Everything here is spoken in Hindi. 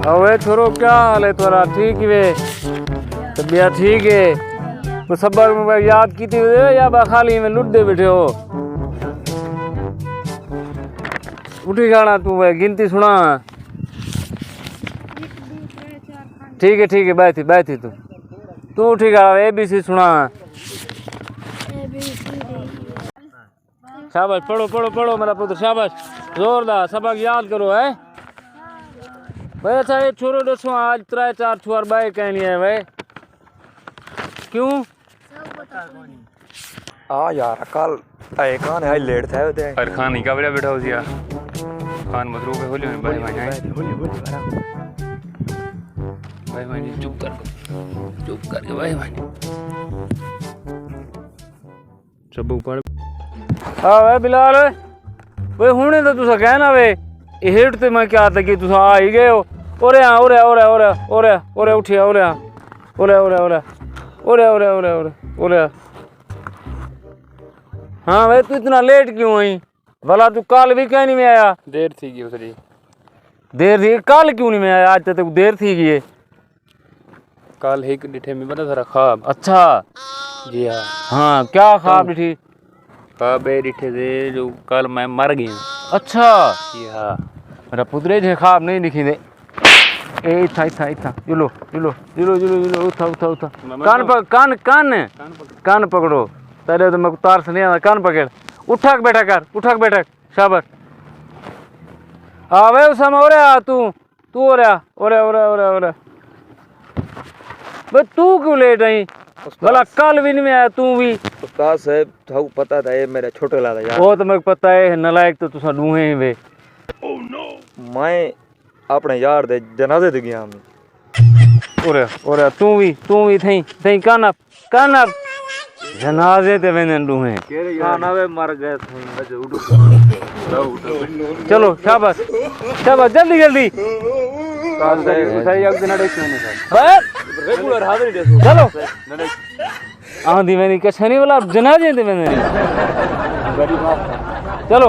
अवे छोरो क्या हाल है तोरा? ठीक वे? तबियत ठीक है? तो सबर में याद की थी या खाली में लुट दे बैठे हो? उठी खाना तू भाई गिनती सुना। ठीक है बैठी तू उठी खा ABC सुना। शाबाश पढ़ो मेरा पुत्र शाबाश जोरदार सबक याद करो है भाई। अच्छा ये छोरो दसो आज 3-4 छुआर बाय कहनी है भाई क्यों? यार कल आए कान है लेट था होते और खान ही का बड़ा बैठा हो दिया खान मसरूफ है होली में भाई भाई चुप करके भाई चुप ऊपर हाँ भाई बिलाल भाई हुणे तो तुसा कहना वे हेठ ते मैं क्या था कि तुसा आ ही गए हो। ओरे उठिया ओरे। हाँ भाई तू इतना लेट क्यों आई? भला तू कल भी कहीं नहीं में आया? देर थी गई उसरी देर थी कल क्यों नहीं में आया? आज तक देर थी गई है। कल एक डिठे में बता सारा ख्वाब। अच्छा जी हाँ हाँ क्या ख्वाब डिठी? ख्वाब ये डिठे थे जो कल मैं मर गया। अच्छा जी हाँ मेरा पुत्रे जे ख्वाब नहीं दिखी दे। ए इथा जुलो उठा कान पकड़ो तेरे तो मैं तार से नहीं आता। कान पकड़ उठक बैठक शाबाश। हाँ भाई उस समय हो रहा तू हो रहा भाई तू क्यों लेट आई? भला कल भी नहीं आया तू भी? उस्ताद साहब थाऊ पता था ये मेरा छोटे लादा यार। वो तो मैं पता है नलायक तो तुसा दूहे ही वे। मैं अपने यार दे जनाजे ते गया मैं। ओरे तू भी थई कान अप जनाजे ते वेंदे दूहे। खाना वे मर गए थे चलो शाबाश जल्दी रेगुलर हाजिरी दे चलो आंधी वेंदी कछनी वाला जनाजे ते वेंदे चलो